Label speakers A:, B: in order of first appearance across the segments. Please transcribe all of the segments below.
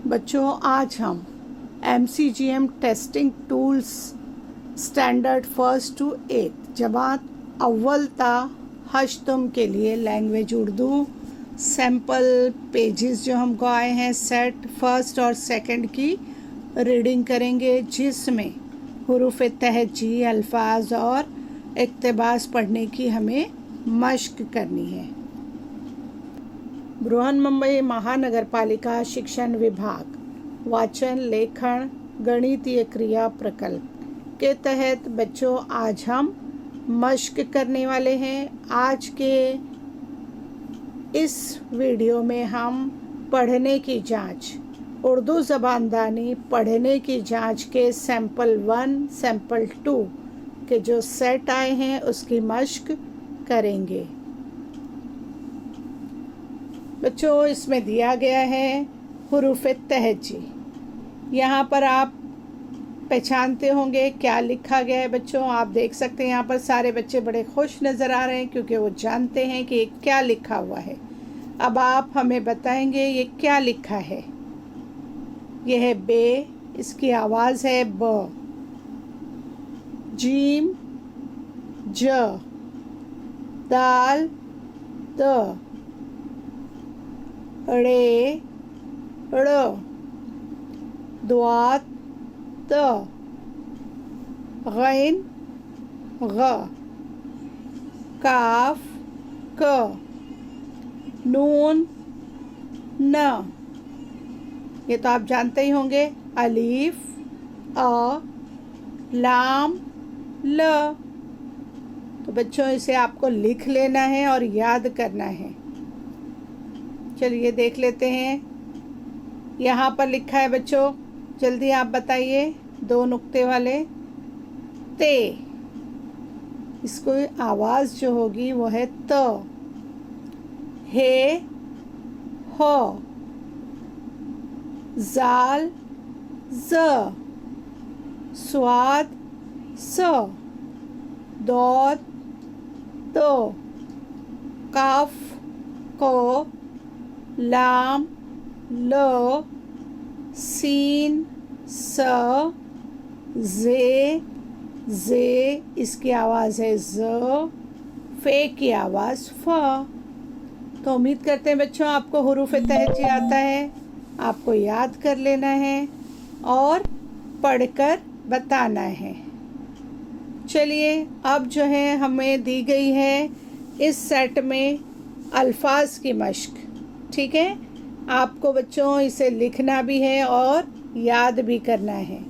A: बच्चों, आज हम MCGM testing tools standard first to eight जमात अव्वल ता हश्तम के लिए लैंग्वेज उर्दू सैम्पल पेजेस जो हमको आए हैं सेट फर्स्ट और सेकंड की रीडिंग करेंगे, जिसमें हुरूफ तहजी, अल्फाज और इक़्तिबास पढ़ने की हमें मश्क करनी है। बृहन्मुंबई महानगर पालिका शिक्षण विभाग वाचन लेखन गणितीय क्रिया प्रकल्प के तहत बच्चों आज हम मश्क करने वाले हैं। आज के इस वीडियो में हम पढ़ने की जांच, उर्दू ज़बानदानी पढ़ने की जांच के सैम्पल 1, सैम्पल 2 के जो सेट आए हैं उसकी मश्क करेंगे। बच्चों, इसमें दिया गया है हुरूफ तहजी। यहाँ पर आप पहचानते होंगे क्या लिखा गया है। बच्चों, आप देख सकते हैं यहाँ पर सारे बच्चे बड़े खुश नज़र आ रहे हैं क्योंकि वो जानते हैं कि क्या लिखा हुआ है। अब आप हमें बताएंगे ये क्या लिखा है। यह है बे, इसकी आवाज़ है ब। जीम ज, दाल द, ड़े ड़, द्वात त, गैन ग, काफ क, नून न, ये तो आप जानते ही होंगे, अलीफ अ, लाम ल। तो बच्चों इसे आपको लिख लेना है और याद करना है। चलिए देख लेते हैं। यहाँ पर लिखा है बच्चों, जल्दी आप बताइए, 2 नुक्ते वाले ते। इसको आवाज़ जो होगी वो है त। हे हो, जाल ज, स्वाद स, दौद दो, काफ को, लाम ल, सीन स, जे, इसकी आवाज़ है ज, फे की आवाज़ फ। तो उम्मीद करते हैं बच्चों आपको हुरूफ तहजी आता है, आपको याद कर लेना है और पढ़कर बताना है। चलिए अब जो है हमें दी गई है इस सेट में अल्फाज की मश्क। ठीक है, आपको बच्चों इसे लिखना भी है और याद भी करना है।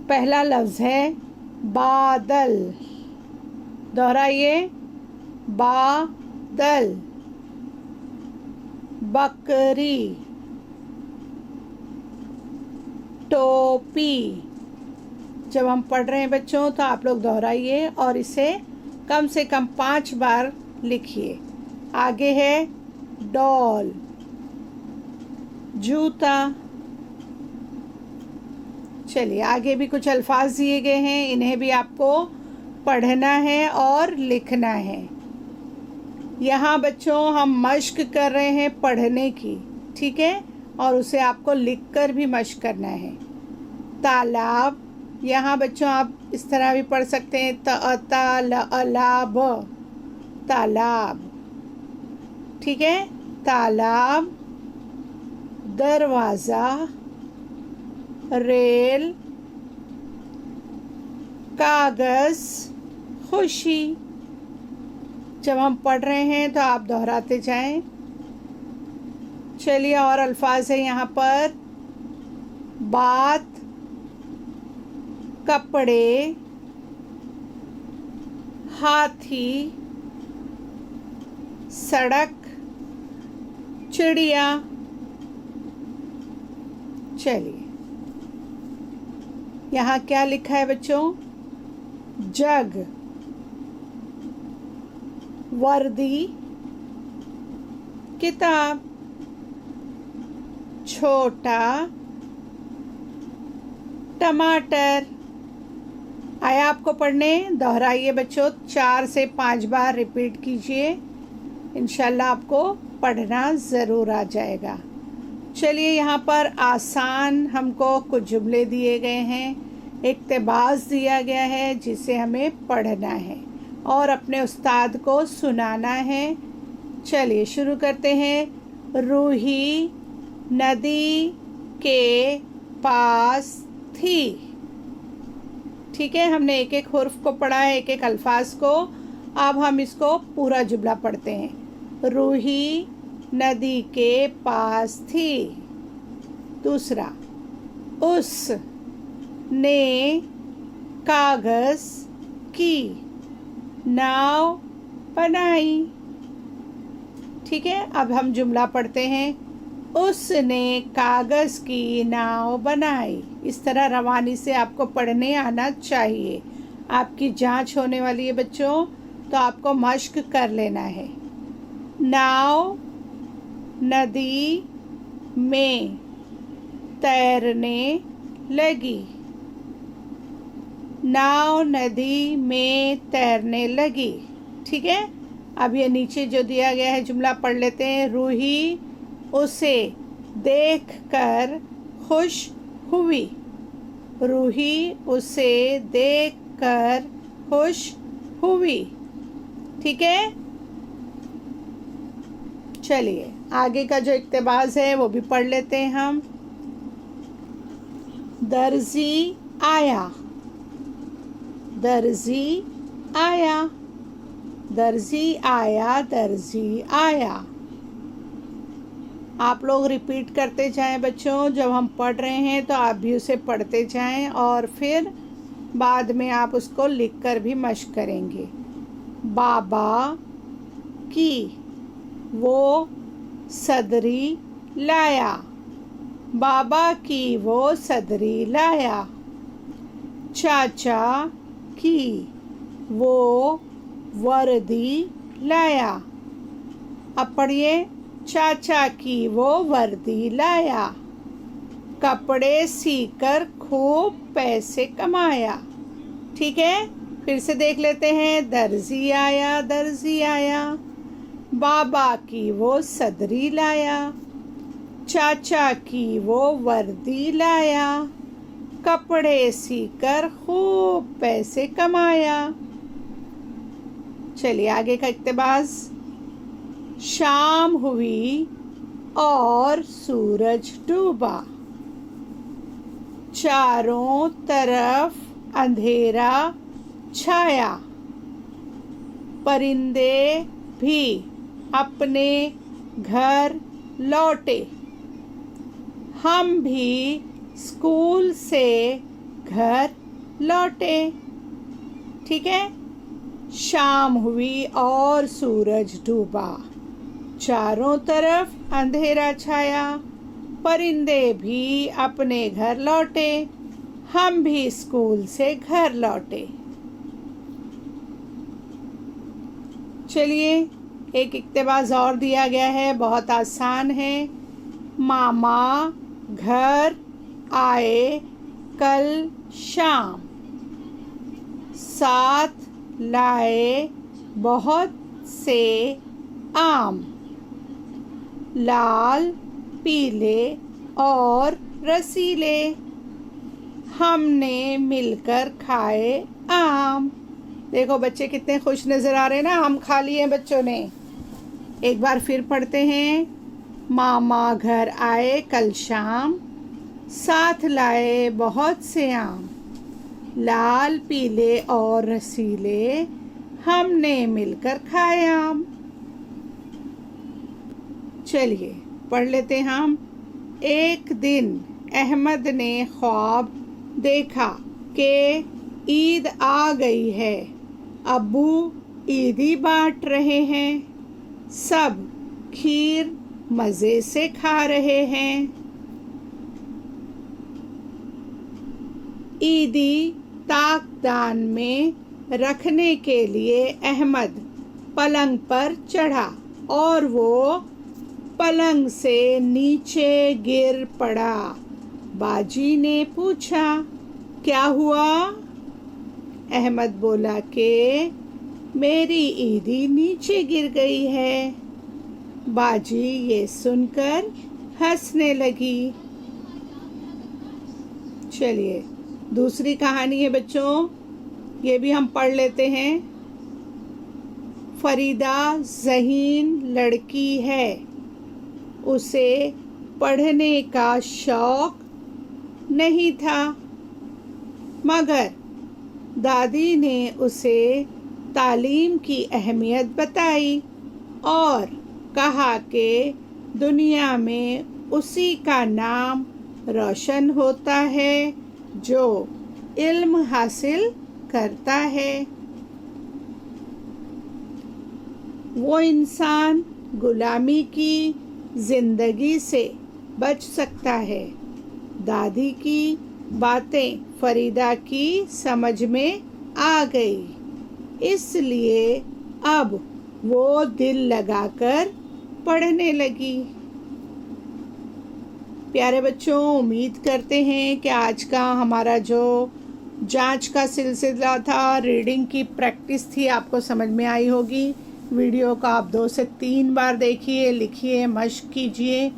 A: पहला लफ्ज़ है बादल। दोहराइए, बादल। बकरी, टोपी। जब हम पढ़ रहे हैं बच्चों तो आप लोग दोहराइए और इसे कम से कम 5 बार लिखिए। आगे है डॉल, जूता। चलिए आगे भी कुछ अल्फाज दिए गए हैं, इन्हें भी आपको पढ़ना है और लिखना है। यहाँ बच्चों हम मश्क कर रहे हैं पढ़ने की, ठीक है, और उसे आपको लिखकर भी मश्क करना है। तालाब, यहाँ बच्चों आप इस तरह भी पढ़ सकते हैं, तालाब, तालाब। ठीक है, तालाब। दरवाज़ा, रेल, कागज़, खुशी। जब हम पढ़ रहे हैं तो आप दोहराते जाएं। चलिए और अल्फाज है यहाँ पर, बात, कपड़े, हाथी, सड़क, चिड़िया। चलिए यहाँ क्या लिखा है बच्चों, जग, वर्दी, किताब, छोटा, टमाटर। आया आपको पढ़ने? दोहराइए बच्चों, 4 से 5 बार रिपीट कीजिए, इंशाल्लाह आपको पढ़ना ज़रूर आ जाएगा। चलिए यहाँ पर आसान हमको कुछ जुमले दिए गए हैं, इक़्तिबास दिया गया है जिसे हमें पढ़ना है और अपने उस्ताद को सुनाना है। चलिए शुरू करते हैं। रूही नदी के पास थी। ठीक है, हमने एक एक हुर्फ को पढ़ा है, एक एक अल्फाज को। अब हम इसको पूरा जुमला पढ़ते हैं। रूही नदी के पास थी। दूसरा, उस ने कागज की नाव बनाई। ठीक है, अब हम जुमला पढ़ते हैं। उसने कागज की नाव बनाई। इस तरह रवानी से आपको पढ़ने आना चाहिए। आपकी जांच होने वाली है बच्चों, तो आपको मश्क कर लेना है। नाव नदी में तैरने लगी। नाव नदी में तैरने लगी। ठीक है, अब ये नीचे जो दिया गया है जुमला पढ़ लेते हैं। रूही उसे देखकर खुश हुई। रूही उसे देखकर खुश हुई। ठीक है, चलिए आगे का जो इक़्तिबास है वो भी पढ़ लेते हैं हम। दर्जी आया। दर्जी आया। दर्जी आया। दर्जी आया। आप लोग रिपीट करते जाएं बच्चों। जब हम पढ़ रहे हैं तो आप भी उसे पढ़ते जाएं और फिर बाद में आप उसको लिखकर भी मश्क करेंगे। बाबा की वो सदरी लाया। बाबा की वो सदरी लाया। चाचा की वो वर्दी लाया। अब पढ़िए। चाचा की वो वर्दी लाया। कपड़े सीकर खूब पैसे कमाया। ठीक है, फिर से देख लेते हैं। दर्जी आया। दर्जी आया। बाबा की वो सदरी लाया। चाचा की वो वर्दी लाया। कपड़े सीकर खूब पैसे कमाया। चलिए आगे का इक़्तिबास। शाम हुई और सूरज डूबा। चारों तरफ अंधेरा छाया। परिंदे भी अपने घर लौटे। हम भी स्कूल से घर लौटे। ठीक है, शाम हुई और सूरज डूबा। चारों तरफ अंधेरा छाया। परिंदे भी अपने घर लौटे। हम भी स्कूल से घर लौटे। चलिए एक इक़्तिबास और दिया गया है, बहुत आसान है। मामा घर आए कल शाम। साथ लाए बहुत से आम। लाल पीले और रसीले। हमने मिलकर खाए आम। देखो बच्चे कितने खुश नज़र आ रहे हैं ना। आम खा लिए बच्चों ने। एक बार फिर पढ़ते हैं। मामा घर आए कल शाम। साथ लाए बहुत से आम। लाल पीले और रसीले। हमने मिलकर खाए आम। चलिए पढ़ लेते हैं हम। एक दिन अहमद ने ख्वाब देखा कि ईद आ गई है। अब्बू ईदी बांट रहे हैं। सब खीर मज़े से खा रहे हैं। ईदी ताकदान में रखने के लिए अहमद पलंग पर चढ़ा और वो पलंग से नीचे गिर पड़ा। बाजी ने पूछा, क्या हुआ? अहमद बोला कि मेरी ईदी नीचे गिर गई है। बाजी ये सुनकर हंसने लगी। चलिए दूसरी कहानी है बच्चों, ये भी हम पढ़ लेते हैं। फरीदा ज़हीन लड़की है, उसे पढ़ने का शौक नहीं था, मगर दादी ने उसे तालीम की अहमियत बताई और कहा कि दुनिया में उसी का नाम रोशन होता है जो इल्म हासिल करता है। वो इंसान गुलामी की ज़िंदगी से बच सकता है। दादी की बातें फरीदा की समझ में आ गई, इसलिए अब वो दिल लगाकर पढ़ने लगी। प्यारे बच्चों, उम्मीद करते हैं कि आज का हमारा जो जांच का सिलसिला था, रीडिंग की प्रैक्टिस थी, आपको समझ में आई होगी। वीडियो को आप 2 से 3 बार देखिए, लिखिए, मश्क कीजिए।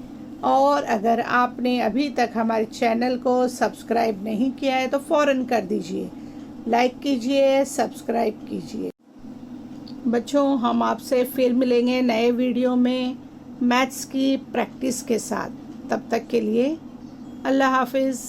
A: और अगर आपने अभी तक हमारे चैनल को सब्सक्राइब नहीं किया है तो फ़ौरन कर दीजिए, लाइक कीजिए, सब्सक्राइब कीजिए। बच्चों, हम आपसे फिर मिलेंगे नए वीडियो में मैथ्स की प्रैक्टिस के साथ। तब तक के लिए अल्लाह हाफिज़।